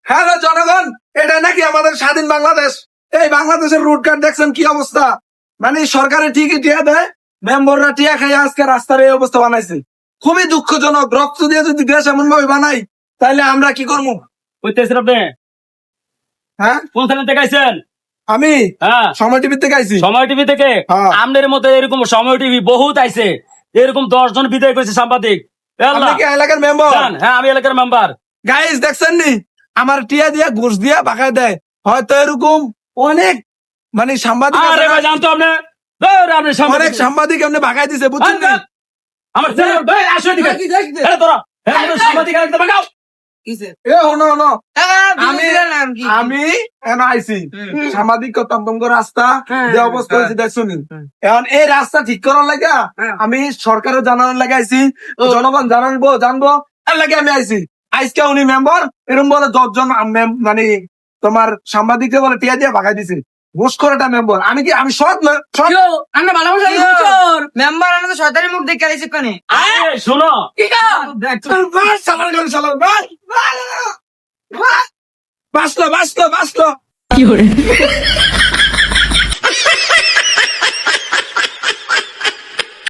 Hello জনগণ, এটা নাকি আমাদের স্বাধীন বাংলাদেশ? এই বাংলাদেশের রুট কার্ড দেখছেন কি অবস্থা? মানে সরকারে ঠিকই টিয়া দেয়, মেম্বাররা টিয়া খাইয়া আজকে রাস্তার এই অবস্থা বানাইছে। খুবই দুঃখজনক। রক্ত দিয়ে যদি দেশ এমন ভাবে বানাই, তাহলে আমরা কি করবো? কইতেছেন আপনি হ্যাঁ, কোন চ্যানেল থেকে আইছেন? আমি হ্যাঁ, সময় টিভি থেকে আইছি। সময় টিভি থেকে। হ্যাঁ। আমনের মতো এরকম সময় টিভি বহুত আইছে, এরকম 10 জন বিদায় করেছে সাংবাদিক। এ আপনি আল্লাহ, কি এলাকার মেম্বার? জান, হ্যাঁ আমি এলাকার মেম্বার। গাইস দেখছেন নি, আমার টিয়া দিয়া ঘুষ দিয়া বাগায় দেয়। হয়তো এরকম অনেক মানে সাংবাদিক আছে আরে না? ভাই জানতো আপনি, ধুর, আপনি অনেক সাংবাদিক। সাংবাদিক এমনি বাগাই দিছে, বুঝছেন নি? আমার চ্যানেল ভাই আসো এদিকে। এ তোরা, হ্যাঁ আমাদের সাংবাদিক একদম বাগাও। এ হনো হনো, আমি এনে আইছি সাংবাদিক তন্তঙ্গ রাস্তা যে অবস্থা হয়েছে দেখছুনি। এখন এই রাস্তা ঠিক করার লাগা আমি সরকারের জানানোর লাগে আইছি, জনগণ জানবো এর লাগে আমি আইছি। আজকে উনি মেম্বার এরকম বলে 10 জন মানে তোমার সাংবাদিককে বলে টিয়া দিয়ে ভাগাই দিছে। ঘুষ করাটা মেম্বার। আমি সৎ না, সৎ। আমরা ভালোবাসা মেম্বার আনা তো শয়তানি মুখ দেখে আইছে কানে আরে শোনো, ভাই, চালান, ভাই, ভাই, বাঁচলো।